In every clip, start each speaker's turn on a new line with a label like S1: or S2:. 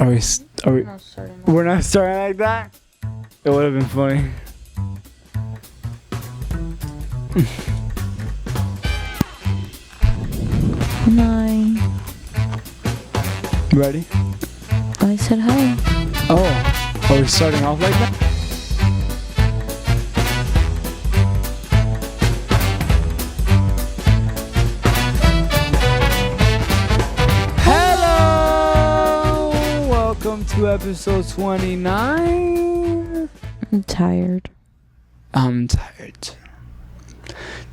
S1: Are we?
S2: We're not starting
S1: We're not starting like that. It would have been funny.
S2: Nine.
S1: Ready?
S2: I said hi.
S1: Oh, are we starting off like that? Hello! Welcome to episode 29.
S2: I'm tired.
S1: I'm tired.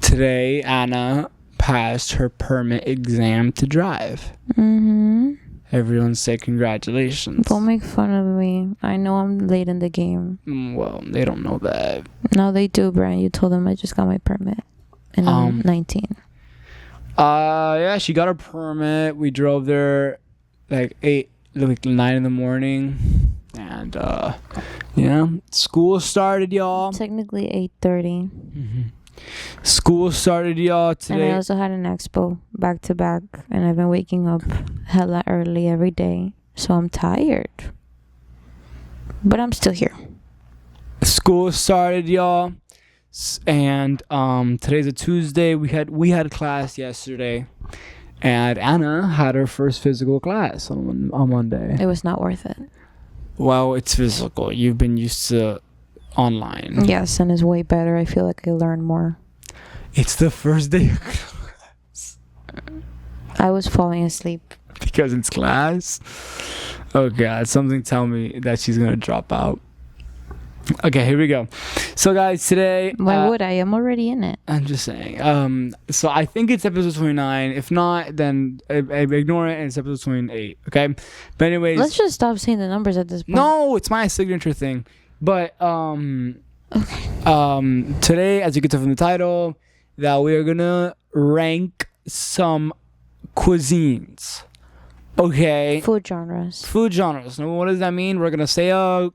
S1: Today, Anna passed her permit exam to drive.
S2: Mm-hmm.
S1: Everyone say congratulations.
S2: Don't make fun of me. I know I'm late in the game.
S1: Well, they don't know that.
S2: No, they do, Brian. You told them I just got my permit. And I'm 19.
S1: Yeah, she got her permit. We drove there like 9 in the morning. And, yeah, school started, y'all.
S2: Technically 8:30.
S1: Mm-hmm. School started, y'all, today.
S2: And I also had an expo back to back. And I've been waking up hella early every day. So I'm tired. But I'm still here.
S1: School started, y'all. And today's a Tuesday. We had class yesterday. And Anna had her first physical class on Monday.
S2: It was not worth it.
S1: Well, it's physical. You've been used to online.
S2: Yes, and it's way better. I feel like I learned more.
S1: It's the first day of class.
S2: I was falling asleep.
S1: Because it's class? Oh, God. Something tell me that she's going to drop out. Okay, here we go. So, guys, today...
S2: Why would I? I'm already in it.
S1: I'm just saying. So, I think it's episode 29. If not, then I ignore it and it's episode 28. Okay? But anyways...
S2: Let's just stop saying the numbers at this point.
S1: No, it's my signature thing. But,
S2: okay.
S1: Today, as you can tell from the title, that we are going to rank some cuisines. Okay?
S2: Food genres.
S1: Food genres. Now, what does that mean? We're going to say a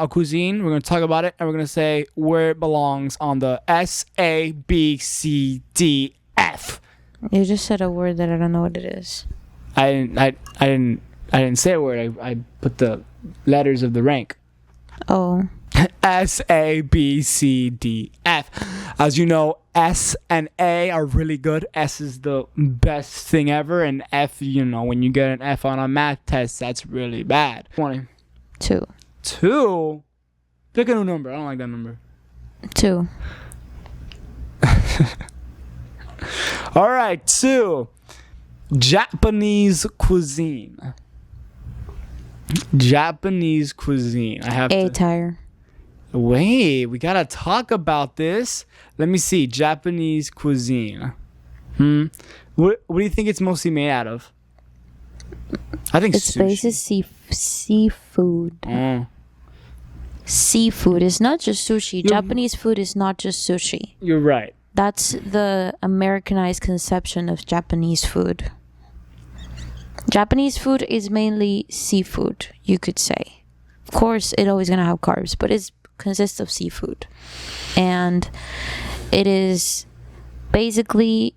S1: cuisine. We're going to talk about it, and we're going to say where it belongs on the S, A, B, C, D, F.
S2: You just said a word that I don't know what it is.
S1: I didn't say a word. I put the letters of the rank.
S2: Oh.
S1: S, A, B, C, D, F. As you know, S and A are really good. S is the best thing ever, and F, when you get an F on a math test, that's really bad. 20.
S2: 2.
S1: 2? Pick a new number. I don't like that number.
S2: 2.
S1: All right, 2. Japanese cuisine. Japanese cuisine. I have
S2: A tire.
S1: Wait, we gotta talk about this. Let me see. Japanese cuisine. What do you think it's mostly made out of? I think
S2: it's basically seafood. Seafood is not just sushi. Japanese food is not just sushi.
S1: You're right.
S2: That's the Americanized conception of Japanese food. Japanese food is mainly seafood, you could say. Of course, it's always going to have carbs, but it consists of seafood. And it is basically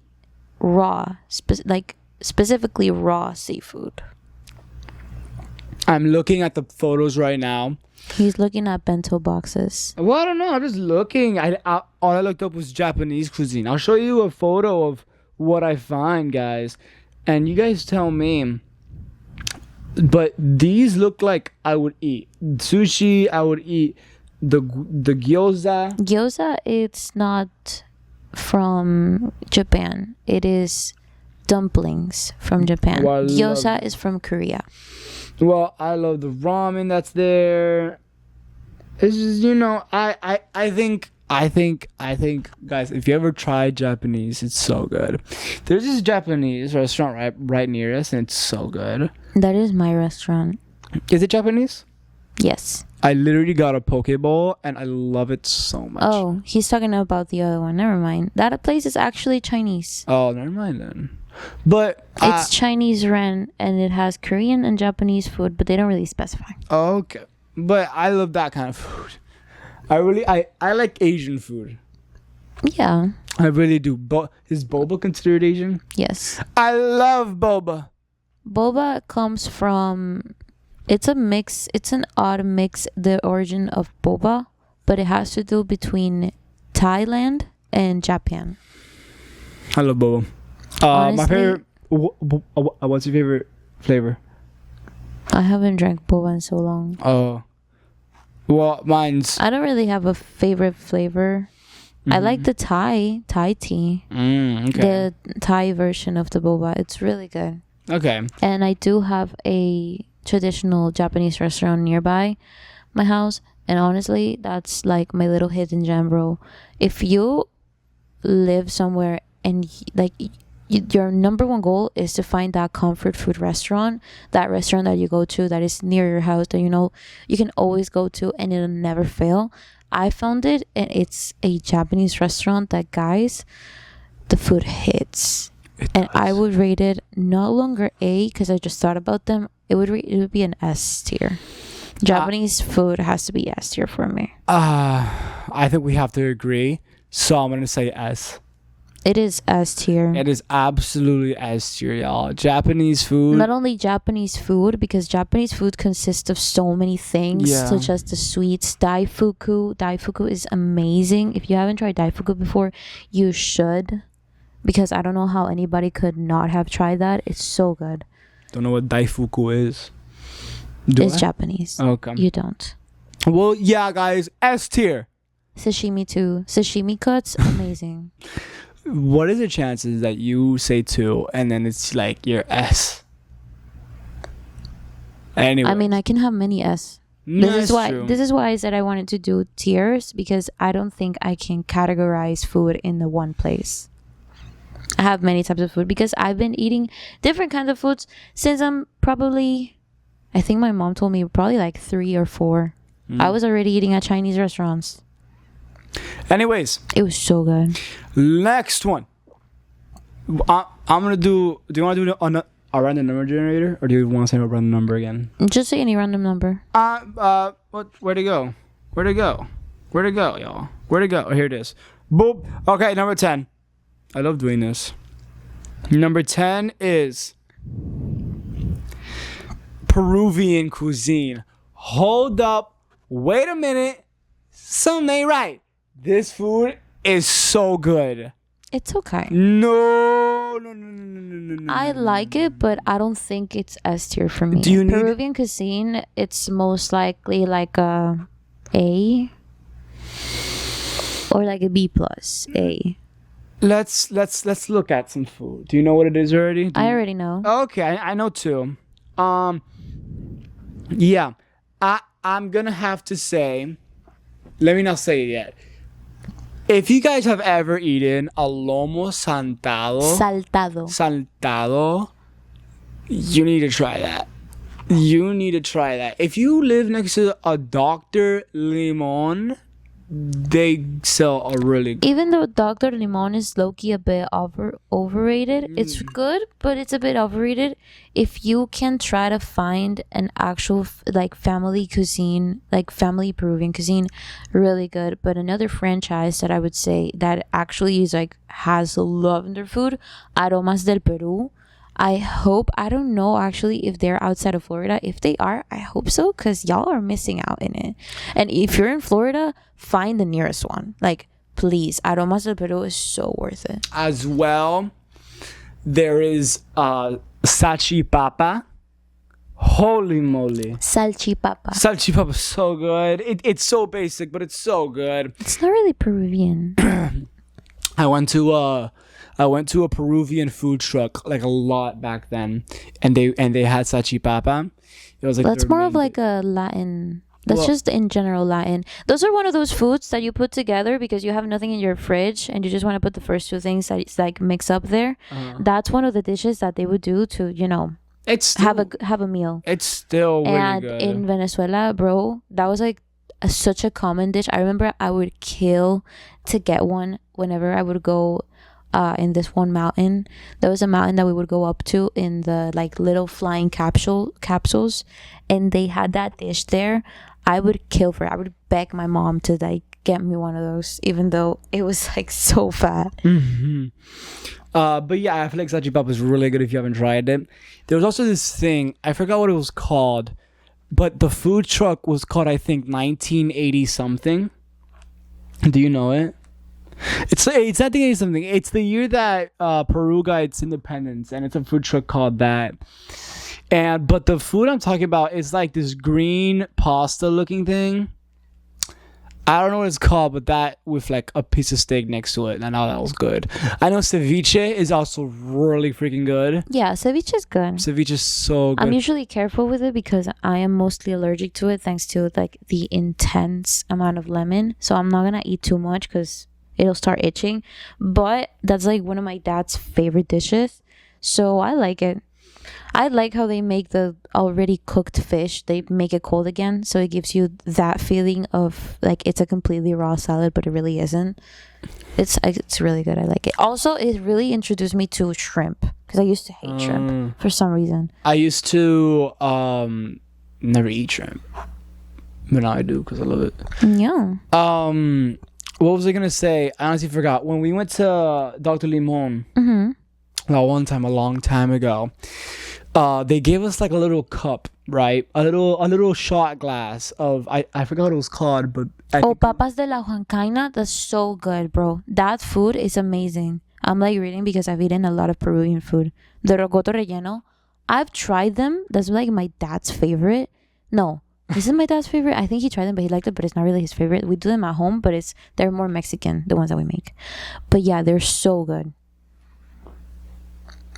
S2: raw, specifically raw seafood.
S1: I'm looking at the photos right now.
S2: He's looking at bento boxes.
S1: Well, I don't know. I'm just looking. All I looked up was Japanese cuisine. I'll show you a photo of what I find, guys. And you guys tell me. But these look like I would eat. Sushi, I would eat. The gyoza.
S2: Gyoza, it's not from Japan. It is dumplings from Japan.
S1: Well,
S2: gyoza is from Korea.
S1: Well, I love the ramen that's there. It's just, I think, guys, if you ever try Japanese, it's so good. There's this Japanese restaurant right near us, and it's so good.
S2: That is my restaurant.
S1: Is it Japanese?
S2: Yes.
S1: I literally got a poke bowl, and I love it so much.
S2: Oh, he's talking about the other one. Never mind. That place is actually Chinese.
S1: Oh, never mind then. But
S2: it's Chinese ren, and it has Korean and Japanese food, but they don't really specify.
S1: Okay. But I love that kind of food. I like Asian food.
S2: Yeah.
S1: I really do. Is boba considered Asian?
S2: Yes.
S1: I love boba.
S2: Boba comes from It's a mix. It's an odd mix. The origin of boba, but it has to do between Thailand and Japan.
S1: I love boba.
S2: Honestly,
S1: My favorite. What's your favorite flavor?
S2: I haven't drank boba in so long.
S1: Oh, well, mine's.
S2: I don't really have a favorite flavor. I like the Thai tea.
S1: Okay.
S2: The Thai version of the boba. It's really good.
S1: Okay.
S2: And I do have a traditional Japanese restaurant nearby my house, and honestly, that's like my little hidden gem, bro. If you live somewhere and like your number one goal is to find that comfort food restaurant, that restaurant that you go to that is near your house, that you know you can always go to and it'll never fail. I found it, and it's a Japanese restaurant that, guys, the food hits. And I would rate it no longer A, because I just thought about them. It would be an S tier. Japanese food has to be S tier for me.
S1: I think we have to agree. So I'm gonna say S.
S2: It is S tier.
S1: It is absolutely S tier, y'all. Japanese food.
S2: Not only Japanese food, because Japanese food consists of so many things,
S1: Yeah.
S2: such as the sweets. Daifuku. Daifuku is amazing. If you haven't tried Daifuku before, you should. Because I don't know how anybody could not have tried that. It's so good.
S1: Don't know what daifuku is.
S2: It's Japanese.
S1: Okay.
S2: You don't.
S1: Well, yeah, guys. S tier.
S2: Sashimi too. Sashimi cuts, amazing.
S1: What is the chances that you say 2 and then it's like your S? Anyway.
S2: I mean, I can have many S. This is why I said I wanted to do tiers, because I don't think I can categorize food in the one place. I have many types of food because I've been eating different kinds of foods since I'm probably, I think my mom told me probably like 3 or 4. I was already eating at Chinese restaurants.
S1: Anyways,
S2: it was so good.
S1: Next one. I'm gonna do. Do you want to do a random number generator, or do you want to say a random number again?
S2: Just say any random number.
S1: Where'd it go? Where'd it go, y'all? Where'd it go? Oh, here it is. Boop. Okay, number 10. I love doing this. Number 10 is Peruvian cuisine. Hold up. Wait a minute. Something ain't right. This food is so good.
S2: It's okay.
S1: No.
S2: I like it, but I don't think it's S tier for me.
S1: Do you need
S2: Peruvian cuisine? It's most likely like a A or like a B plus A.
S1: Let's look at some food. Do you know what it is already?
S2: I already know.
S1: Okay, I know too. Yeah, I'm gonna have to say. Let me not say it yet. If you guys have ever eaten a lomo saltado, you need to try that. If you live next to a Dr. Limon, they sell a really good.
S2: Even though Dr. Limon is low-key a bit overrated, it's good, but it's a bit overrated. If you can try to find an actual like family cuisine, like family Peruvian cuisine, really good. But another franchise that I would say that actually is like has love in their food, Aromas del Peru. I don't know actually if they're outside of Florida. If they are, I hope so, because y'all are missing out in it. And if you're in Florida, find the nearest one. Like, please, Aromas del Peru is so worth it.
S1: As well, there is Salchipapa. Holy moly.
S2: Salchipapa.
S1: Salchipapa is so good. It's so basic, but it's so good.
S2: It's not really Peruvian.
S1: I went to a Peruvian food truck like a lot back then, and they had salchipapa. It was like
S2: that's more of like a Latin. That's just in general Latin. Those are one of those foods that you put together because you have nothing in your fridge and you just want to put the first 2 things that it's like mix up there. That's one of the dishes that they would do to
S1: it's still,
S2: have a meal.
S1: It's still really good.
S2: And in Venezuela, bro, that was like such a common dish. I remember I would kill to get one whenever I would go in this one mountain. There was a mountain that we would go up to in the like little flying capsules, and they had that dish there. I would kill for it. I would beg my mom to like get me one of those, even though it was like so fat.
S1: But yeah, I feel like salchipapa is really good if you haven't tried it. There was also this thing, I forgot what it was called, but the food truck was called, I think, 1980 something. Do you know it? It's 1980 something. It's the year that Peru got its independence, and it's a food truck called that. But the food I'm talking about is like this green pasta looking thing. I don't know what it's called, but that with like a piece of steak next to it. I know that was good. I know ceviche is also really freaking good.
S2: Yeah, ceviche is good.
S1: Ceviche is so good.
S2: I'm usually careful with it because I am mostly allergic to it thanks to like the intense amount of lemon. So I'm not gonna eat too much because it'll start itching. But that's like one of my dad's favorite dishes. So I like it. I like how they make the already cooked fish. They make it cold again, so it gives you that feeling of like it's a completely raw salad, but it really isn't. It's really good. I like it. Also, it really introduced me to shrimp because I used to hate shrimp for some reason.
S1: I used to never eat shrimp, but now I do because I love it.
S2: Yeah.
S1: What was I gonna say? I honestly forgot. When we went to Dr. Limon, one time, a long time ago, they gave us like a little cup, right? A little shot glass of I forgot what it was called, but
S2: papas de la Huancaina, that's so good, bro. That food is amazing. I'm like reading because I've eaten a lot of Peruvian food. The rocoto relleno, I've tried them. That's like my dad's favorite. No, this is my dad's favorite. I think he tried them, but he liked it, but it's not really his favorite. We do them at home, but they're more Mexican, the ones that we make. But yeah, they're so good.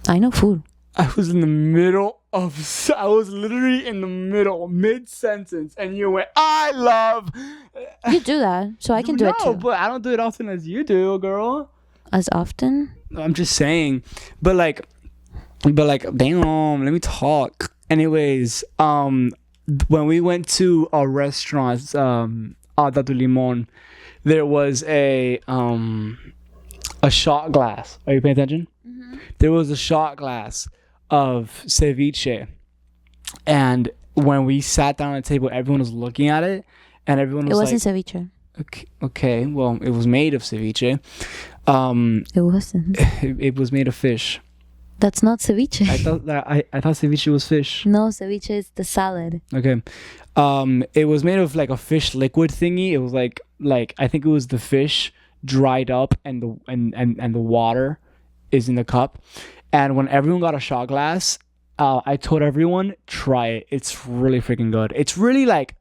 S2: I know food.
S1: I was literally in the middle, mid-sentence, and you went, I love...
S2: You do that, so I can do it too.
S1: No, but I don't do it often as you do, girl.
S2: As often?
S1: I'm just saying. But like, damn, let me talk. Anyways, when we went to a restaurant, Dr. Limon, there was a shot glass. Are you paying attention? Mm-hmm. There was a shot glass of ceviche, and when we sat down at the table, everyone was looking at it, and everyone was
S2: it wasn't ceviche.
S1: Okay, well, it was made of ceviche.
S2: It wasn't.
S1: It was made of fish.
S2: That's not ceviche.
S1: I thought ceviche was fish.
S2: No, ceviche is the salad.
S1: Okay. It was made of like a fish liquid thingy. It was like I think it was the fish dried up and the water is in the cup. And when everyone got a shot glass, I told everyone, try it. It's really freaking good. It's really like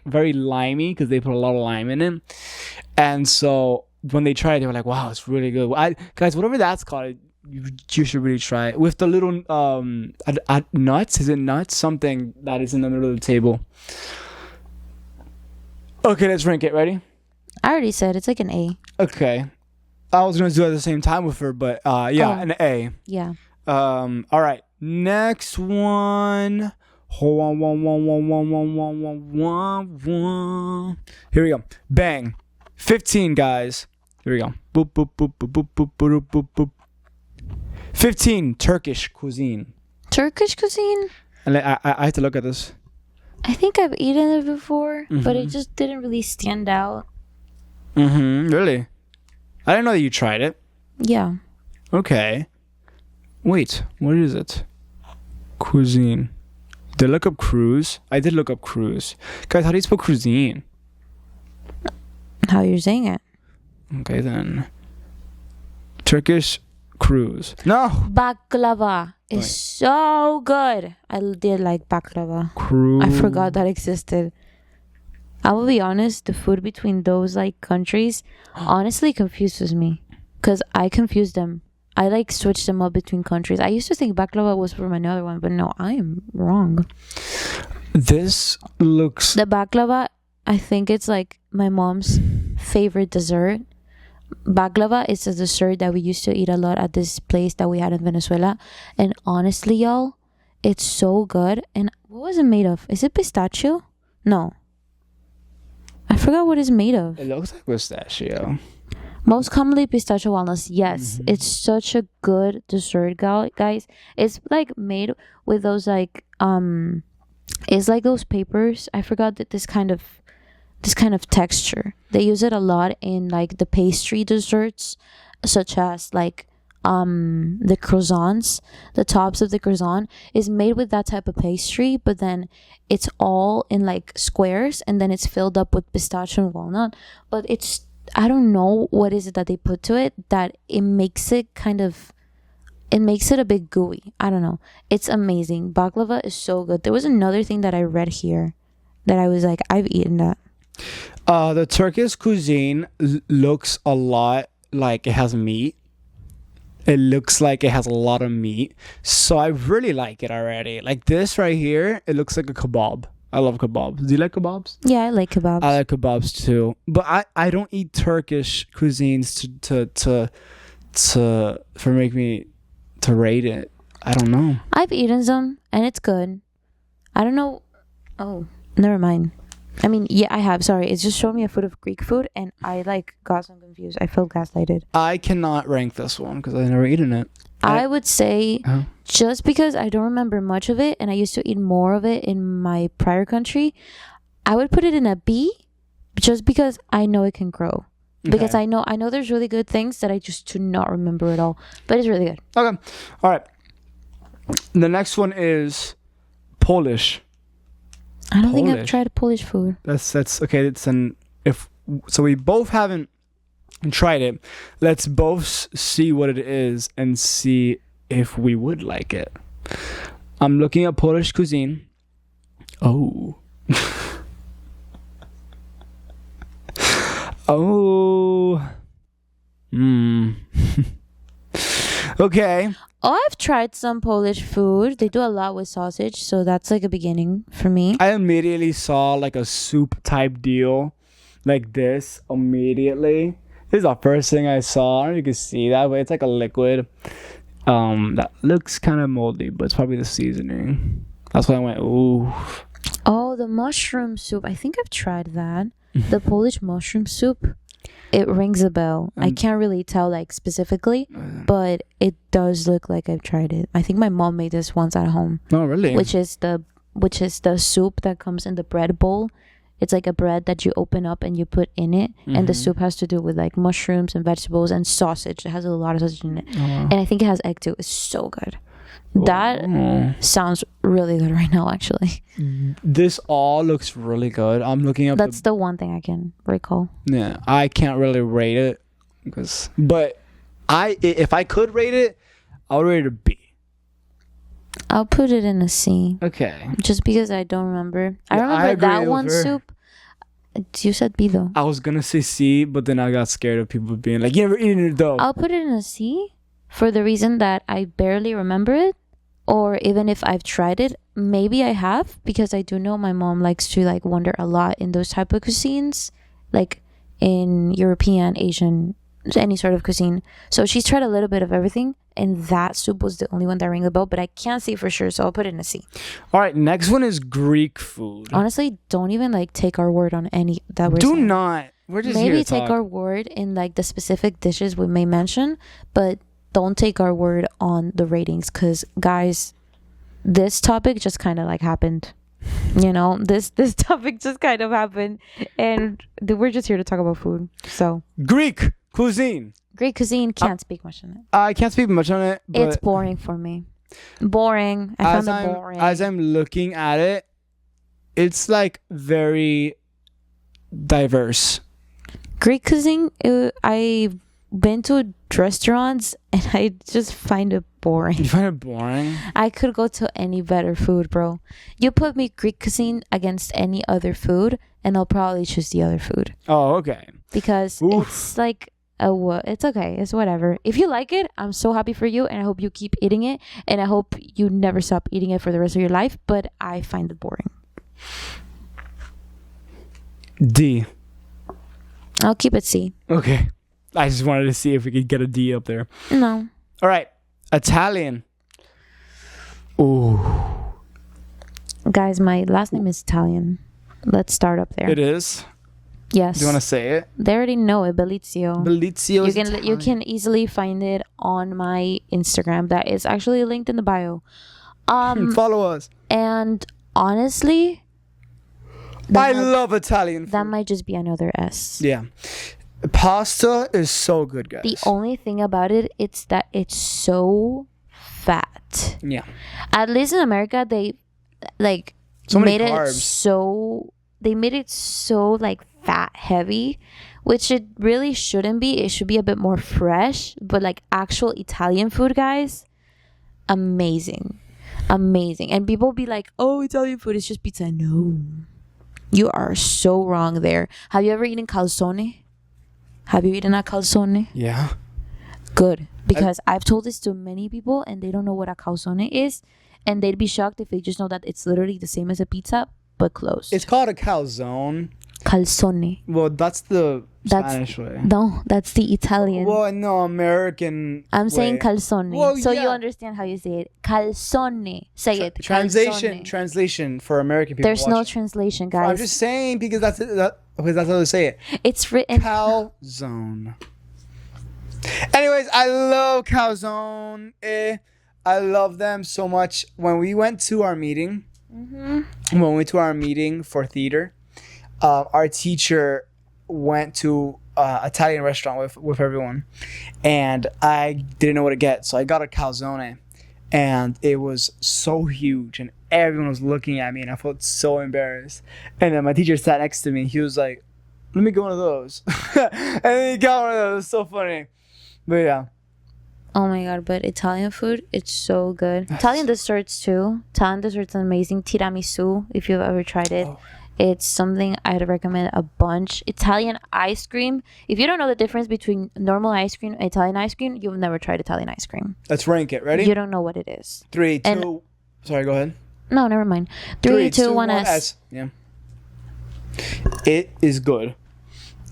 S1: very limey because they put a lot of lime in it. And so when they tried it, they were like, wow, it's really good. Guys, whatever that's called, you should really try it. With the little nuts. Is it nuts? Something that is in the middle of the table. Okay, let's rank it. Ready?
S2: I already said it's like an A.
S1: Okay. I was going to do it at the same time with her, but an A.
S2: Yeah.
S1: All right. Next one. Here we go. Bang. 15, guys. Here we go. Boop, boop, boop, boop, boop, boop, boop, boop, boop. 15, Turkish cuisine.
S2: Turkish cuisine?
S1: And I have to look at this.
S2: I think I've eaten it before, but it just didn't really stand out.
S1: Really? I didn't know that you tried it.
S2: Yeah.
S1: Okay. Wait, what is it? Cuisine. Did I look up cruise? I did look up cruise. Guys, how do you spell cuisine?
S2: How you're saying it.
S1: Okay, then. Turkish cruise. No!
S2: Baklava is so good. I did like baklava.
S1: Cruise.
S2: I forgot that existed. I will be honest, the food between those like countries honestly confuses me. Because I confuse them. I like switch them up between countries. I used to think baklava was from another one, but no, I am wrong.
S1: This looks...
S2: The baklava, I think it's like my mom's favorite dessert. Baklava is a dessert that we used to eat a lot at this place that we had in Venezuela. And honestly, y'all, it's so good. And what was it made of? Is it pistachio? No. I forgot what it's made of.
S1: It looks like pistachio.
S2: Most commonly pistachio walnuts. Yes, it's such a good dessert, guys. It's like made with those like it's like those papers. I forgot that this kind of texture. They use it a lot in like the pastry desserts, such as like the croissants, the tops of the croissant is made with that type of pastry, but then it's all in like squares, and then it's filled up with pistachio and walnut. But it's, I don't know what is it that they put to it that it makes it a bit gooey. I don't know. It's amazing. Baklava is so good. There was another thing that I read here that I was like, I've eaten that.
S1: The Turkish cuisine looks a lot like it has meat. It looks like it has a lot of meat. So I really like it already. Like this right here, it looks like a kebab. I love kebabs. Do you like kebabs?
S2: Yeah, I like kebabs.
S1: I like kebabs too. But I don't eat Turkish cuisines for make me to rate it. I don't know.
S2: I've eaten some and it's good. I don't know. Oh, never mind. I mean, yeah, I have. Sorry, it's just showing me a food of Greek food, and I like got some confused. I felt gaslighted.
S1: I cannot rank this one because I've never eaten it.
S2: I would say just because I don't remember much of it, and I used to eat more of it in my prior country, I would put it in a B, just because I know it can grow. Because I know there's really good things that I just do not remember at all, but it's really good.
S1: Okay, all right. The next one is Polish.
S2: I don't think I've tried Polish food.
S1: That's okay. It's so we both haven't tried it. Let's both see what it is and see if we would like it. I'm looking at Polish cuisine. Oh. Oh. Okay.
S2: Oh, I've tried some Polish food. They do a lot with sausage, so that's like a beginning for me.
S1: I immediately saw like a soup type deal like this immediately. This is the first thing I saw. I don't know if you can see that, but it's like a liquid. That looks kind of moldy, but it's probably the seasoning. That's why I went, ooh.
S2: Oh, the mushroom soup. I think I've tried that. The Polish mushroom soup. It rings a bell. I can't really tell like specifically, but it does look like I've tried it. I think my mom made this once at home.
S1: Oh, really?
S2: Which is the soup that comes in the bread bowl. It's like a bread that you open up and you put in it, and the soup has to do with like mushrooms and vegetables and sausage. It has a lot of sausage in it, and I think it has egg too. It's so good. That sounds really good right now, actually.
S1: This all looks really good. I'm looking up.
S2: That's the one thing I can recall.
S1: Yeah, I can't really rate it but if I could rate it, I would rate it a B.
S2: I'll put it in a C.
S1: Okay.
S2: Just because I don't remember. I remember that one soup. You said B though.
S1: I was gonna say C, but then I got scared of people being like, "You never eaten it though."
S2: I'll put it in a C for the reason that I barely remember it. Or even if I've tried it, maybe I have, because I do know my mom likes to like wander a lot in those type of cuisines, like in European, Asian, any sort of cuisine. So she's tried a little bit of everything, and that soup was the only one that rang the bell, but I can't say for sure, so I'll put it in a C.
S1: All right, next one is Greek food.
S2: Honestly, don't even like take our word on any that we're
S1: Do
S2: saying.
S1: not. We're just
S2: maybe
S1: here to
S2: take
S1: talk.
S2: our word in like the specific dishes we may mention, but don't take our word on the ratings, because guys, this topic just kind of like happened. You know, this topic just kind of happened, and we're just here to talk about food. So
S1: Greek cuisine.
S2: Greek cuisine, can't speak much on it.
S1: I can't speak much on it, but
S2: It's boring for me. Boring. I found it boring.
S1: As I'm looking at it, it's like very diverse.
S2: Greek cuisine, I've been to restaurants and I just find it boring.
S1: You find it boring?
S2: I could go to any better food, bro. You put me Greek cuisine against any other food and I'll probably choose the other food.
S1: Oh, okay.
S2: Because it's like it's okay. It's whatever. If you like it, I'm so happy for you, and I hope you keep eating it, and I hope you never stop eating it for the rest of your life, but I find it boring.
S1: D.
S2: I'll keep it C.
S1: Okay. I just wanted to see if we could get a D up there.
S2: No.
S1: All right. Italian. Ooh.
S2: Guys, my last name is Italian. Let's start up there.
S1: It is?
S2: Yes.
S1: Do you want to say it?
S2: They already know it. Bellizio.
S1: Bellizio.
S2: You can easily find it on my Instagram. That is actually linked in the bio.
S1: Follow us.
S2: And honestly,
S1: I love Italian food.
S2: That might just be another S.
S1: Yeah. Pasta is so good, guys.
S2: The only thing about it, it's that it's so fat.
S1: Yeah.
S2: At least in America, they like
S1: So many
S2: made
S1: carbs.
S2: it so they made it so like fat heavy, which it really shouldn't be. It should be a bit more fresh. But like actual Italian food, guys, amazing. And people be like, oh, Italian food is just pizza. No, you are so wrong there. Have you ever eaten calzone? Have you eaten a calzone?
S1: Yeah.
S2: Good, because I've told this to many people and they don't know what a calzone is, and they'd be shocked if they just know that it's literally the same as a pizza but closed.
S1: It's called a calzone.
S2: Calzone.
S1: Well, that's the Spanish way.
S2: No, that's the Italian.
S1: Well, no, American.
S2: I'm saying
S1: way.
S2: calzone,
S1: Well,
S2: so
S1: yeah.
S2: you understand how you say it. Calzone. Say it.
S1: Translation.
S2: Calzone.
S1: Translation for American people.
S2: There's no
S1: watching.
S2: translation, guys.
S1: I'm just saying because that's how they say it.
S2: It's written.
S1: Calzone. Anyways, I love calzone. I love them so much. When we went to our meeting, for theater, our teacher went to Italian restaurant with everyone, and I didn't know what to get, so I got a calzone, and it was so huge, and everyone was looking at me, and I felt so embarrassed. And then my teacher sat next to me. He was like, "Let me get one of those," and then he got one of those. It was so funny. But yeah.
S2: Oh my god, but Italian food, it's so good. Italian desserts too. Italian desserts are amazing. Tiramisu, if you've ever tried it.
S1: Oh.
S2: It's something I'd recommend a bunch. Italian ice cream. If you don't know the difference between normal ice cream and Italian ice cream, you've never tried Italian ice cream.
S1: Let's rank it. Ready?
S2: You don't know what it is.
S1: 3, 2.
S2: And-
S1: Sorry, go ahead.
S2: No, never mind. 3, 2, 1 S.
S1: Yeah. It is good.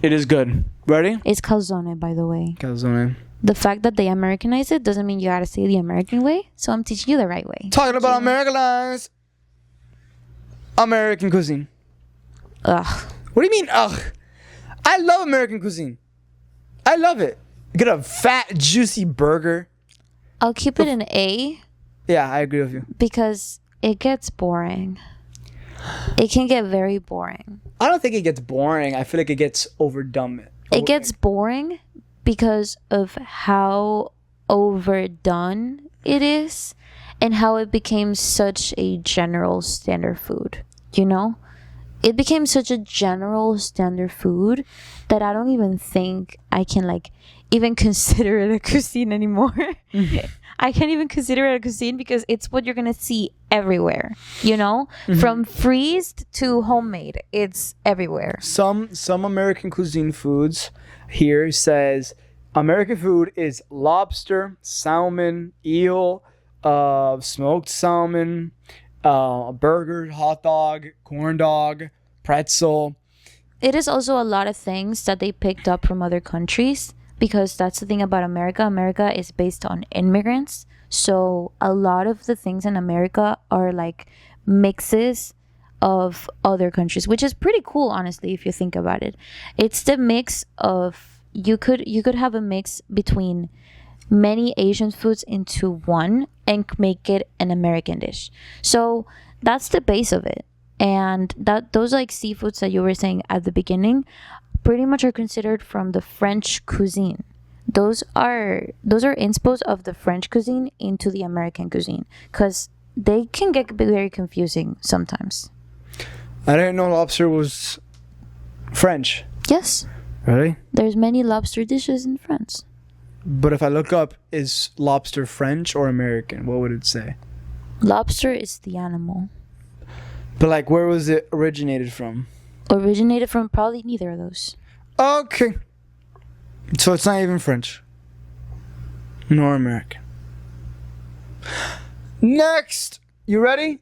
S1: It is good. Ready?
S2: It's calzone, by the way.
S1: Calzone.
S2: The fact that they Americanize it doesn't mean you gotta say the American way. So I'm teaching you the right way.
S1: Talking about Americanized. American cuisine.
S2: Ugh.
S1: What do you mean, ugh? I love American cuisine. I love it. Get a fat, juicy burger.
S2: I'll keep it an A
S1: Yeah, I agree with you.
S2: because it gets boring. It can get very boring.
S1: I don't think it gets boring. I feel like it gets overdone.
S2: It gets boring because of how overdone it is and how it became such a general standard food. You know? It became such a general standard food that I don't even think I can like even consider it a cuisine anymore. I can't even consider it a cuisine because it's what you're gonna see everywhere. You know, from freezed to homemade, it's everywhere.
S1: Some American cuisine foods here says American food is lobster, salmon, eel, smoked salmon, burger, hot dog, corn dog, pretzel.
S2: It is also a lot of things that they picked up from other countries because that's the thing about America. America is based on immigrants. So a lot of the things in America are like mixes of other countries, which is pretty cool, honestly, if you think about it. It's the mix of you could have a mix between many Asian foods into one and make it an American dish. So that's the base of it. And that those like seafoods that you were saying at the beginning pretty much are considered from the French cuisine. Those are inspos of the French cuisine into the American cuisine because they can get very confusing sometimes.
S1: I didn't know lobster was French.
S2: Yes,
S1: Really?
S2: there's many lobster dishes in France.
S1: But if I look up, is lobster French or American? What would it say?
S2: Lobster is the animal.
S1: But like, where was it originated from?
S2: Originated from probably neither of those.
S1: Okay. So it's not even French. Nor American. Next! You ready?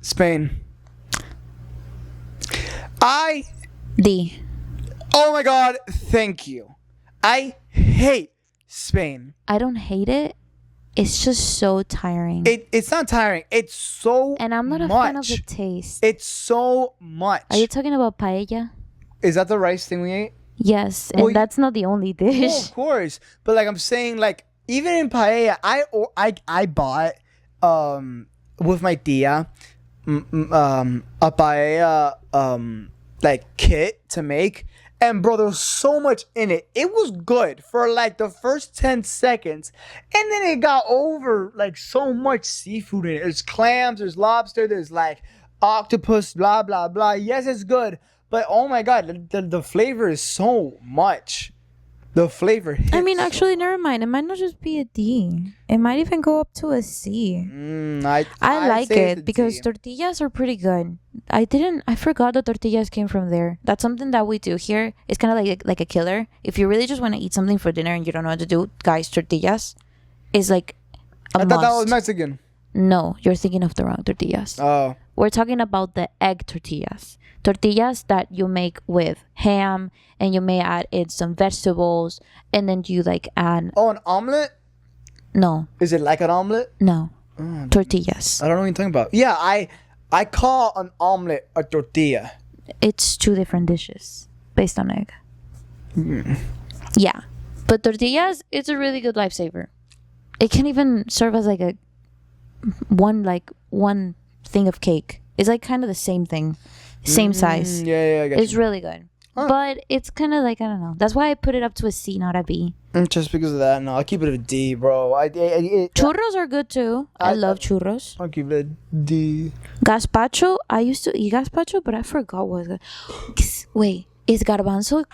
S1: Spain. Oh my god, thank you. I hate Spain.
S2: I don't hate it. It's just so tiring.
S1: It's not tiring. It's so
S2: And I'm not a fan of the taste.
S1: It's so much.
S2: Are you talking about paella?
S1: Is that the rice thing we ate?
S2: Yes, and
S1: Well,
S2: that's not the only
S1: Well,
S2: dish.
S1: of course. But like I'm saying, like even in paella, I bought with my tia a paella like kit to make, And bro, there was so much in it. It was good for like the first 10 seconds. And then it got over like so much seafood in it. There's clams, there's lobster, there's like octopus, blah, blah, blah. Yes, it's good. But oh my God, the flavor is so much. The flavor hits.
S2: I mean, actually, never mind. It might not just be a D. It might even go up to a C. I like it because tortillas are pretty good. I forgot the tortillas came from there. That's something that we do here. It's kind of like a killer. If you really just want to eat something for dinner and you don't know what to do, guys, tortillas is like a
S1: I thought that was
S2: must.
S1: Mexican.
S2: No, you're thinking of the wrong tortillas.
S1: Oh.
S2: We're talking about the egg tortillas. Tortillas that you make with ham and you may add in some vegetables and then you like add...
S1: Oh, an omelet?
S2: No.
S1: Is it like an omelet?
S2: No. Tortillas.
S1: I don't know what you're talking about. Yeah, I call an omelet a tortilla.
S2: It's two different dishes based on egg. Yeah. But tortillas, it's a really good lifesaver. It can even serve as like one thing of cake. It's like kind of the same thing. Same size.
S1: Yeah, I got
S2: It's
S1: you.
S2: really good. Huh. But it's kind of like, I don't know. That's why I put it up to a C, not a B.
S1: Just because of that, no, I'll keep it a D, bro.
S2: Churros are good too. I love churros.
S1: I'll keep it a D.
S2: Gazpacho, I used to eat gazpacho, but I forgot what was it. Wait, is garbanzo?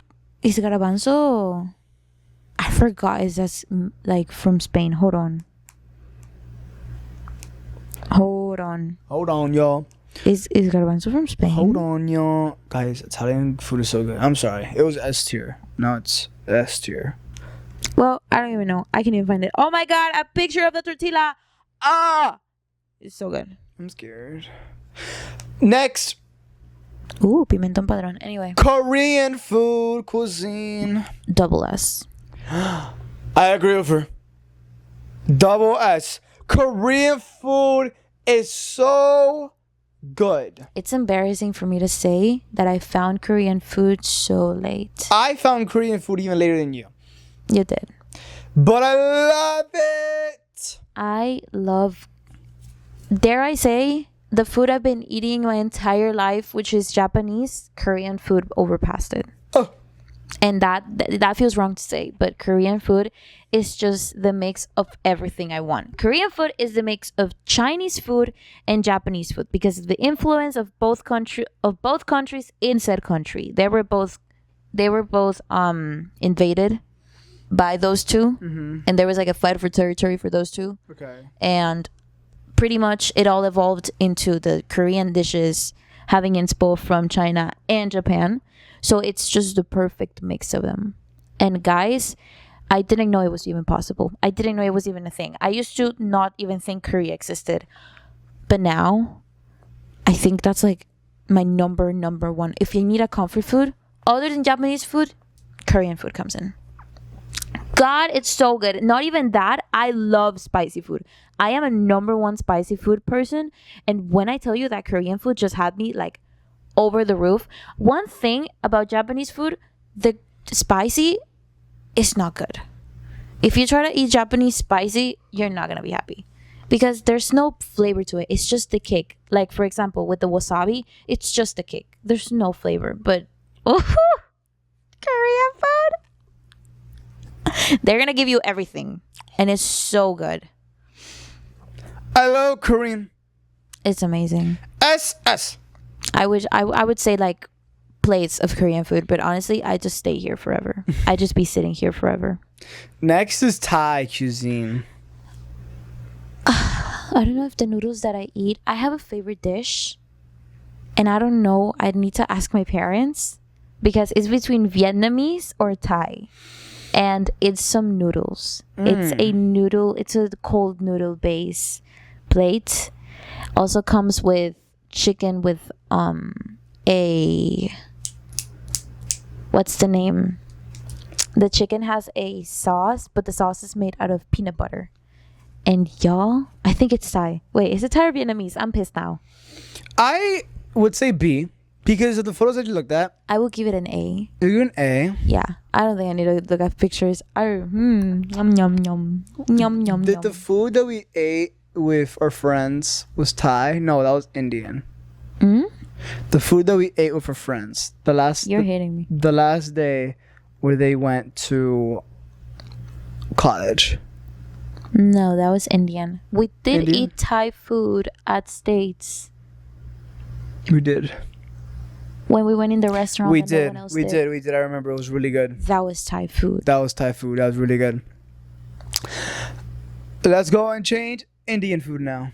S2: I forgot. Is that like from Spain? Hold on,
S1: y'all.
S2: Is garbanzo from Spain?
S1: Hold on, y'all. Guys, Italian food is so good. I'm sorry. It was S tier. Now it's S tier.
S2: Well, I don't even know. I can't even find it. Oh my God, a picture of the tortilla. Ah! It's so good.
S1: I'm scared. Next.
S2: Ooh, pimentón padrón. Anyway.
S1: Korean food cuisine.
S2: Double S.
S1: I agree with her. Double S. Korean food is so good.
S2: It's embarrassing for me to say that I found Korean food so late.
S1: I found Korean food even later than you.
S2: You did.
S1: But I love it.
S2: I love, dare I say, the food I've been eating my entire life, which is Japanese. Korean food overpassed it.
S1: Oh.
S2: And that feels wrong to say, but Korean food is just the mix of everything I want. Korean food is the mix of Chinese food and Japanese food because of the influence of both countries in said country. They were both invaded by those two, and there was like a fight for territory for those two.
S1: Okay.
S2: And pretty much it all evolved into the Korean dishes having inspo from China and Japan. So it's just the perfect mix of them. And guys, I didn't know it was even possible. I didn't know it was even a thing. I used to not even think Korea existed. But now, I think that's like my number one. If you need a comfort food, other than Japanese food, Korean food comes in. God, it's so good. Not even that. I love spicy food. I am a number one spicy food person. And when I tell you that Korean food just had me like over the roof. One thing about Japanese food, the spicy is not good. If you try to eat Japanese spicy, you're not going to be happy. Because there's no flavor to it. It's just the kick. Like, for example, with the wasabi, it's just the kick. There's no flavor. But, Korean food, they're going to give you everything. And it's so good.
S1: I love Korean.
S2: It's amazing.
S1: SS.
S2: I would say like plates of Korean food, but honestly, I just stay here forever. I just be sitting here forever.
S1: Next is Thai cuisine.
S2: I don't know if the noodles that I eat, I have a favorite dish, and I don't know. I need to ask my parents because it's between Vietnamese or Thai, and it's some noodles. It's a noodle. It's a cold noodle base plate. Also comes with chicken with what's the name? The chicken has a sauce, but the sauce is made out of peanut butter. And y'all, I think it's Thai. Wait, is it Thai or Vietnamese? I'm pissed now.
S1: I would say B because of the photos that you looked at.
S2: I will give it an A.
S1: You're an A.
S2: Yeah, I don't think I need to look at pictures. Yum yum yum yum yum.
S1: Did the food that we ate with our friends was Thai? No, that was Indian. The food that we ate with our friends.
S2: You're hating me.
S1: The last day where they went to college.
S2: No, that was Indian. We did
S1: Indian?
S2: eat Thai food at States
S1: We did.
S2: when we went in the restaurant.
S1: We
S2: and no
S1: did.
S2: one else
S1: We did. I remember it was really good.
S2: That was Thai food.
S1: That was Thai food. That was really good. Let's go and change Indian food now.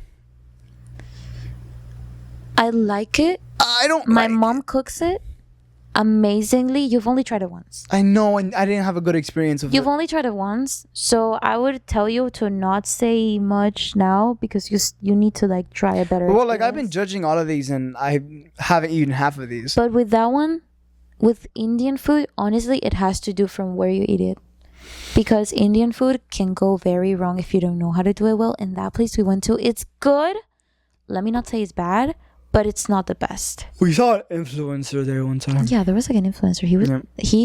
S2: I like it.
S1: I don't
S2: My
S1: like
S2: mom cooks it amazingly. You've only tried it once.
S1: I know, and I didn't have a good experience with
S2: You've
S1: it.
S2: only tried it once, so I would tell you to not say much now because you need to like try a better.
S1: Well, like I've been
S2: experience.
S1: judging all of these, and I haven't eaten half of these.
S2: But with that one, with Indian food, honestly, it has to do from where you eat it. Because Indian food can go very wrong if you don't know how to do it well. And that place we went to, it's good. Let me not say it's bad, but it's not the best.
S1: We saw an influencer there one time.
S2: Yeah, there was like an influencer. He was,
S1: Yeah.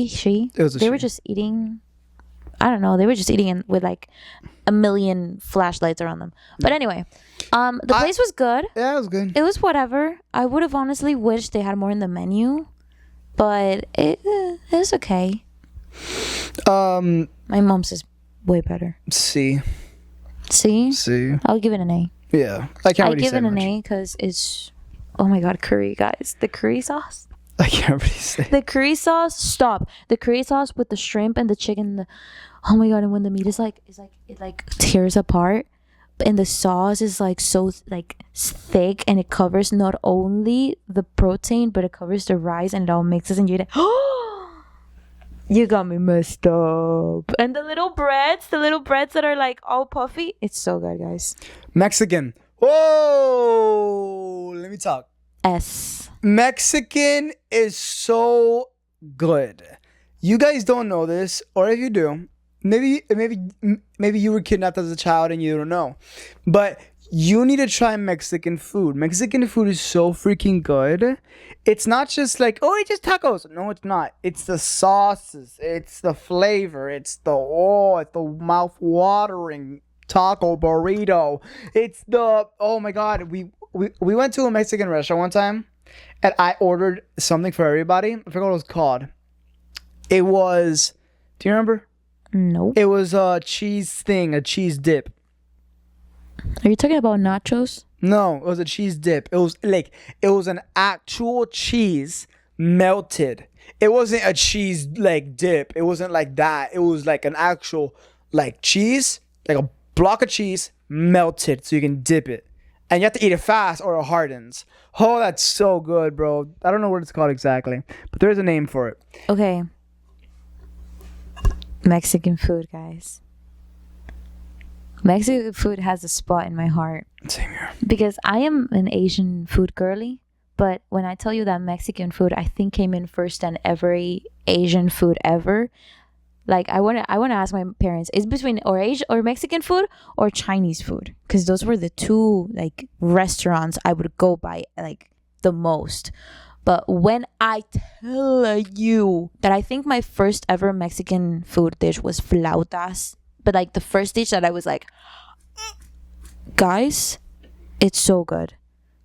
S2: she.
S1: It was a
S2: They were
S1: she.
S2: just eating. I don't know. They were just eating with like a million flashlights around them. But anyway, the place was good.
S1: Yeah, it was good.
S2: It was whatever. I would have honestly wished they had more in the menu, but it was okay. My mom's is way better.
S1: C.
S2: See? I'll give it an A.
S1: Yeah, I can't
S2: I
S1: really
S2: give
S1: say
S2: it an
S1: much.
S2: A because it's, oh my god, curry, guys. The curry sauce.
S1: I can't really say.
S2: The curry sauce. Stop. The curry sauce with the shrimp and the chicken. Oh my god! And when the meat is like it like tears apart, and the sauce is like so like thick, and it covers not only the protein but it covers the rice, and it all mixes, and you eat it. You got me messed up. And the little breads that are like all puffy. It's so good, guys.
S1: Mexican. Whoa! Let me talk.
S2: S.
S1: Mexican is so good. You guys don't know this, or if you do, maybe you were kidnapped as a child and you don't know. But you need to try Mexican food. Mexican food is so freaking good. It's not just like, oh, it's just tacos. No, it's not. It's the sauces. It's the flavor. It's the mouth-watering taco burrito. It's the, oh my God. We went to a Mexican restaurant one time, and I ordered something for everybody. I forgot what it was called. It was, do you remember?
S2: Nope.
S1: It was a cheese dip.
S2: Are you talking about nachos?
S1: No, it was a cheese dip. It was an actual cheese melted. It wasn't a cheese like dip. It wasn't like that. It was like an actual like cheese, like a block of cheese melted so you can dip it. And you have to eat it fast or it hardens. Oh, that's so good, bro. I don't know what it's called exactly, but there's a name for it.
S2: Okay. Mexican food, guys. Mexican food has a spot in my heart.
S1: Same here.
S2: Because I am an Asian food girly, but when I tell you that Mexican food I think came in first than every Asian food ever, like I wanna ask my parents, is between or Mexican food or Chinese food? Because those were the two like restaurants I would go by like the most. But when I tell you that I think my first ever Mexican food dish was flautas, but like the first dish that I was like, guys, it's so good.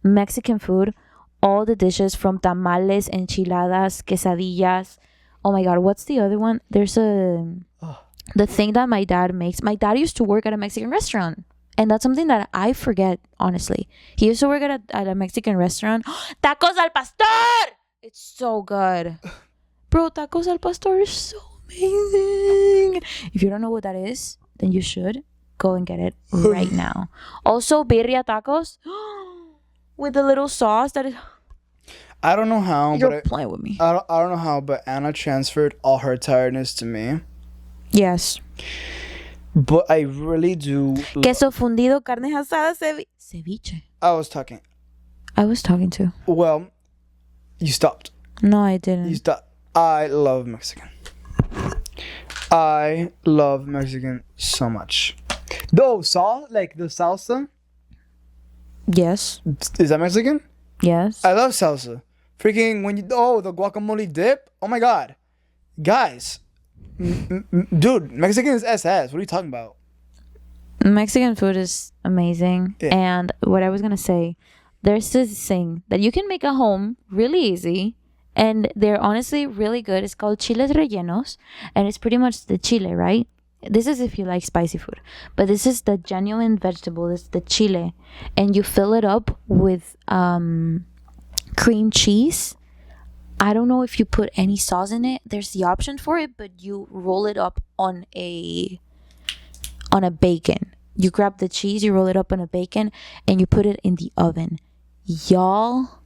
S2: Mexican food, all the dishes from tamales, enchiladas, quesadillas. Oh my god, what's the other one? There's the thing that my dad makes. My dad used to work at a Mexican restaurant. And that's something that I forget, honestly. He used to work at a Mexican restaurant. Tacos al pastor! It's so good. Bro, tacos al pastor is so amazing. If you don't know what that is, then you should go and get it right now. Also, birria tacos with the little sauce that is...
S1: I don't know how,
S2: You're
S1: but
S2: playing with me.
S1: I don't know how, but Anna transferred all her tiredness to me.
S2: Yes.
S1: But I really do.
S2: Queso fundido, carne asada, ceviche.
S1: I was talking.
S2: I was talking to.
S1: Well, you stopped.
S2: No, I didn't.
S1: You stopped. I love Mexican. I love Mexican so much. Though, like the salsa,
S2: Yes.
S1: is that Mexican?
S2: Yes.
S1: I love salsa. Freaking the guacamole dip. Oh my God. Guys. Dude, Mexican is SS. What are you talking about?
S2: Mexican food is amazing.
S1: Yeah.
S2: And what I was going to say, there's this thing that you can make at home really easy, and they're honestly really good. It's called chiles rellenos, and it's pretty much the chile, right? This is if you like spicy food, but this is the genuine vegetable. It's the chile, and you fill it up with cream cheese. I don't know if you put any sauce in it. There's the option for it, but you roll it up on a bacon. You grab the cheese, you roll it up on a bacon, and you put it in the oven. Y'all,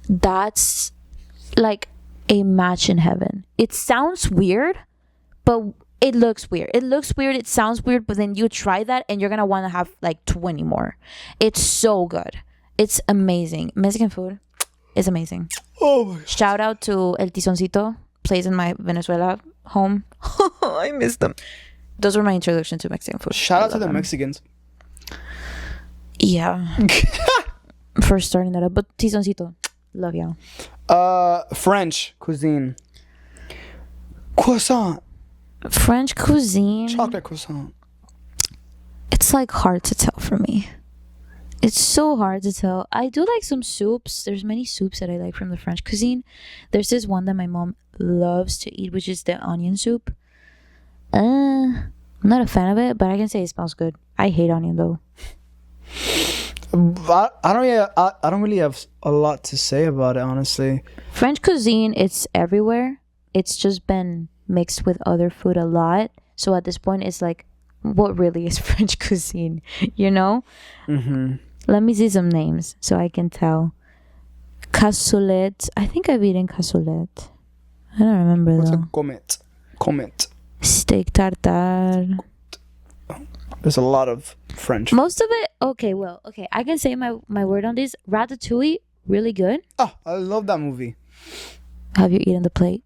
S2: that's like a match in heaven. It sounds weird, but it looks weird. It sounds weird, but then you try that and you're gonna want to have like 20 more. It's so good. It's amazing. Mexican food is amazing.
S1: Oh,
S2: Shout out to El Tizoncito, plays in my Venezuela home. I miss them. Those were my introduction to Mexican food.
S1: Shout out to the Mexicans.
S2: Yeah. For starting that up. But Tizoncito, love y'all.
S1: French cuisine. Croissant.
S2: French cuisine.
S1: Chocolate croissant.
S2: It's like hard to tell for me. It's so hard to tell. I do like some soups. There's many soups that I like from the French cuisine. There's this one that my mom loves to eat, which is the onion soup. I'm not a fan of it, but I can say it smells good. I hate onion though.
S1: I don't really have a lot to say about it, honestly.
S2: French cuisine, it's everywhere. It's just been mixed with other food a lot. So at this point, it's like, what really is French cuisine? You know?
S1: Mm-hmm.
S2: Let me see some names so I can tell. Cassoulet. I think I've eaten cassoulet. I don't remember
S1: What's
S2: though.
S1: a comet?
S2: Steak tartare.
S1: There's a lot of French.
S2: Most of it, okay. I can say my word on this. Ratatouille, really good.
S1: Oh, I love that movie.
S2: Have you eaten the plate?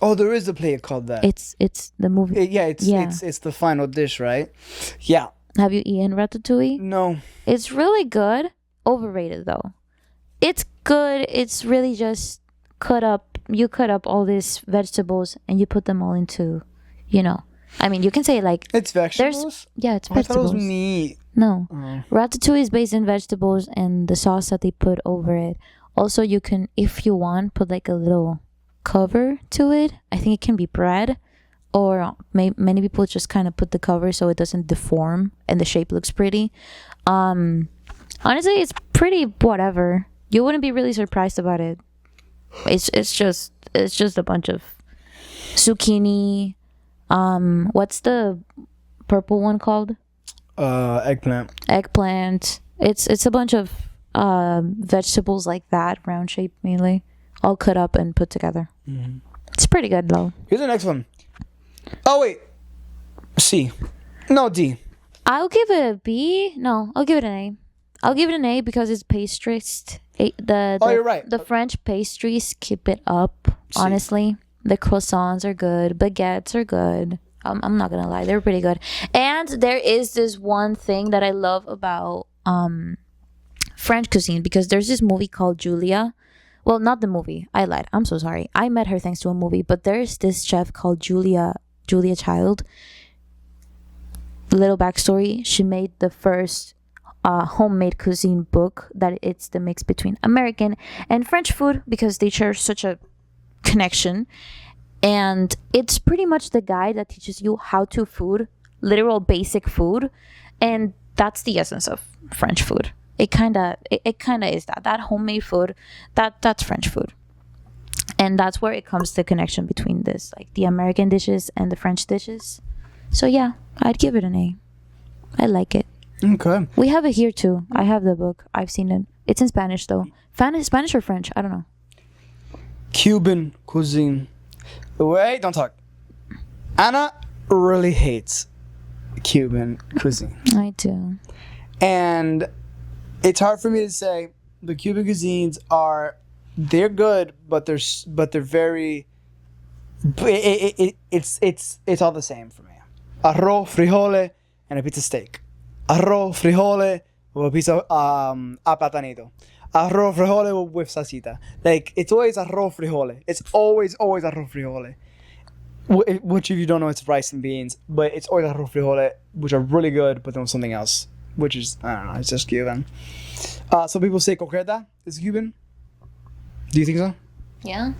S1: Oh, there is a play called that.
S2: It's the movie.
S1: It's the final dish, right? Yeah.
S2: Have you eaten ratatouille?
S1: No.
S2: It's really good. Overrated though. It's good. It's really just cut up. You cut up all these vegetables and you put them all into, I mean, you can say like
S1: it's vegetables.
S2: It's
S1: I thought it was
S2: vegetables.
S1: meat.
S2: No, ratatouille is based in vegetables and the sauce that they put over it. Also, you can, if you want, put like a little cover to it. I think it can be bread, or many people just kind of put the cover so it doesn't deform and the shape looks pretty. Honestly, it's pretty whatever. You wouldn't be really surprised about it. It's just a bunch of zucchini. What's the purple one called?
S1: Eggplant.
S2: It's a bunch of vegetables like that, round shape mainly, all cut up and put together. Mm-hmm. It's pretty good though.
S1: Here's the next one. Oh wait, C. No, D.
S2: I'll give it a B. No, I'll give it an A. I'll give it an A because it's pastries.
S1: You're right.
S2: The French pastries keep it up.
S1: C.
S2: Honestly, the croissants are good. Baguettes are good. I'm not gonna lie, they're pretty good. And there is this one thing that I love about French cuisine, because there's this movie called Julia. Well, not the movie. I lied. I'm so sorry. I met her thanks to a movie, but there's this chef called Julia Child. Little backstory: she made the first homemade cuisine book that it's the mix between American and French food, because they share such a connection. And it's pretty much the guide that teaches you how to food, literal basic food, and that's the essence of French food. It kind of is that homemade food, that's French food. And that's where it comes the connection between this, like the American dishes and the French dishes. So yeah, I'd give it an A. I like it.
S1: Okay.
S2: We have it here too. I have the book. I've seen it. It's in Spanish though. Spanish or French? I don't know.
S1: Cuban cuisine. Wait, don't talk. Anna really hates Cuban cuisine.
S2: I do.
S1: And it's hard for me to say. The Cuban cuisines they're good, but they're very. It's all the same for me. Arroz, frijole, and a pizza steak. Arroz, frijole, with a piece of platanito. Arroz, frijole with salsita. Like, it's always arroz, frijole. It's always arroz, frijole. Which, if you don't know, it's rice and beans. But it's always arroz, frijole, which are really good, but then with something else. which is, I don't know, it's just Cuban. Some people say coqueta is Cuban. Do you think so?
S2: Yeah.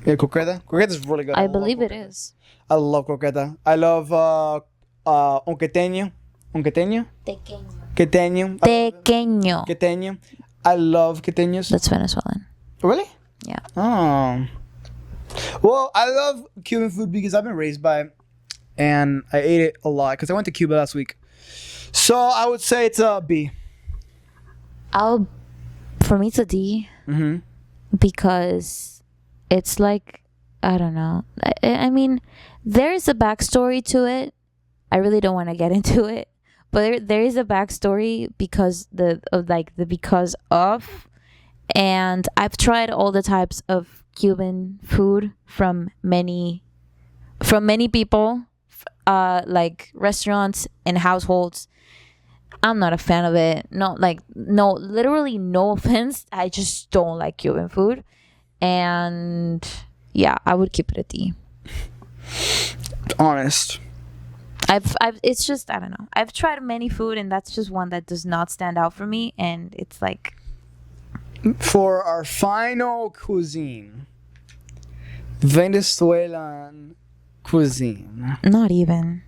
S1: Yeah, coqueta. Coqueta is really good.
S2: I believe it is.
S1: I love coqueta. I love onqueteño. Onqueteño? Queteño.
S2: Pequeño.
S1: Queteño. I love queteños.
S2: That's Venezuelan.
S1: Really?
S2: Yeah.
S1: Oh. Well, I love Cuban food because I've been raised by it, and I ate it a lot because I went to Cuba last week. So I would say it's a B.
S2: For me, it's a D.
S1: Mm-hmm.
S2: Because it's like, I don't know. I mean, there's a backstory to it. I really don't want to get into it, but there is a backstory because because of, and I've tried all the types of Cuban food from many people, like restaurants and households. I'm not a fan of it. Literally no offense. I just don't like Cuban food. And yeah, I would keep it a D.
S1: Honest.
S2: It's just, I don't know. I've tried many food and that's just one that does not stand out for me. And it's like.
S1: For our final cuisine, Venezuelan cuisine.
S2: Not even.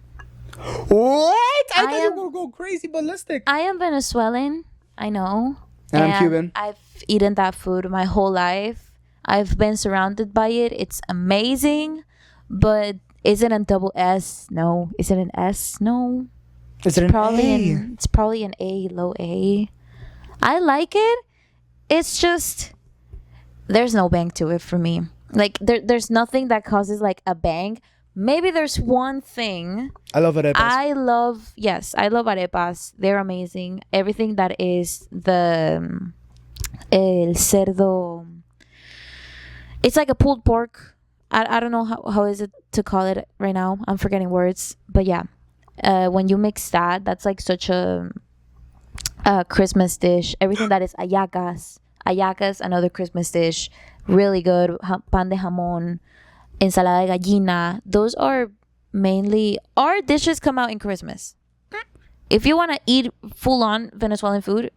S1: What? I thought you were going to go crazy ballistic.
S2: I am Venezuelan. I know.
S1: And I'm Cuban.
S2: I've eaten that food my whole life. I've been surrounded by it. It's amazing. But is it a double S? No. Is it an S? No.
S1: Is it an A?
S2: It's probably an A, low A. I like it. It's just, there's no bang to it for me. Like, there's nothing that causes like a bang. Maybe there's one thing.
S1: I love arepas.
S2: I love arepas. They're amazing. Everything that is the el cerdo. It's like a pulled pork. I don't know how is it to call it right now. I'm forgetting words. But yeah, when you mix that's like such a Christmas dish. Everything that is hallacas. Hallacas, another Christmas dish. Really good. Pan de jamón. Ensalada de gallina. Those are mainly, our dishes come out in Christmas. If you want to eat full-on Venezuelan food,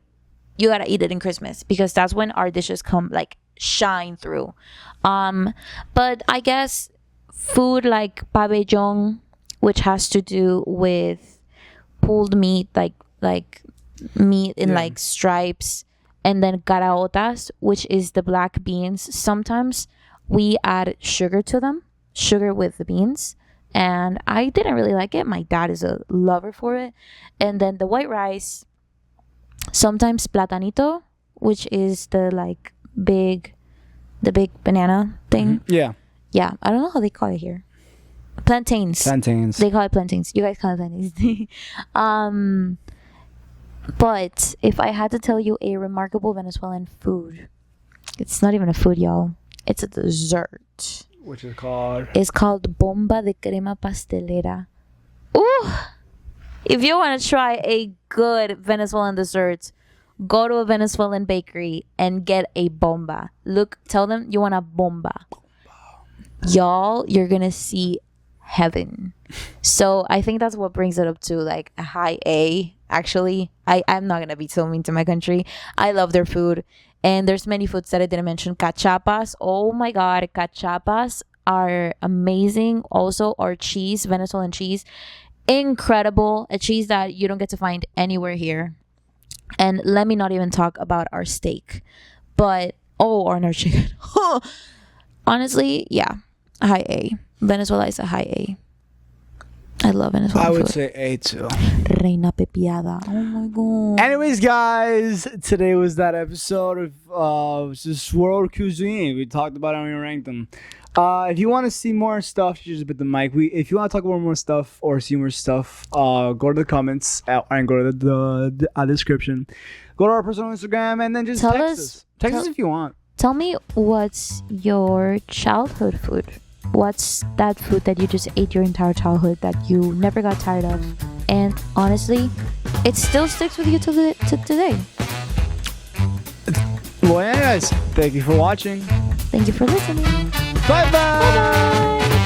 S2: you gotta eat it in Christmas because that's when our dishes come, like, shine through. But I guess food like pabellón, which has to do with pulled meat, like meat in like stripes, and then caraotas, which is the black beans. Sometimes we add sugar to them, sugar with the beans, and I didn't really like it. My dad is a lover for it. And then the white rice, sometimes platanito, which is the big banana thing.
S1: Mm-hmm.
S2: Yeah, I don't know how they call it here. Plantains. They call it plantains. You guys call it plantains. But if I had to tell you a remarkable Venezuelan food, it's not even a food, y'all. It's a dessert.
S1: Which is called?
S2: It's called bomba de crema pastelera. Ooh! If you want to try a good Venezuelan dessert, go to a Venezuelan bakery and get a bomba. Tell them you want a bomba. Y'all, you're gonna see heaven. So I think that's what brings it up to like a high A. Actually, I'm not gonna be so mean to my country. I love their food. And there's many foods that I didn't mention. Cachapas. Oh my God. Cachapas are amazing. Also, our cheese, Venezuelan cheese. Incredible. A cheese that you don't get to find anywhere here. And let me not even talk about our steak. But, or our chicken. Honestly, yeah. High A. Venezuela is a high A. I love Venezuelan food.
S1: I would say A too.
S2: Reina pepiada. Oh my God.
S1: Anyways, guys, today was that episode of just world cuisine. We talked about it and we ranked them. If you want to see more stuff, you just hit the mic. If you want to talk about more stuff or see more stuff, go to the comments and go to the description. Go to our personal Instagram and then just text us. Text us if you want.
S2: Tell me what's your childhood food. What's that food that you just ate your entire childhood that you never got tired of? And honestly, it still sticks with you to today.
S1: Well, yeah, guys, thank you for watching.
S2: Thank you for listening.
S1: Bye-bye.
S2: Bye-bye.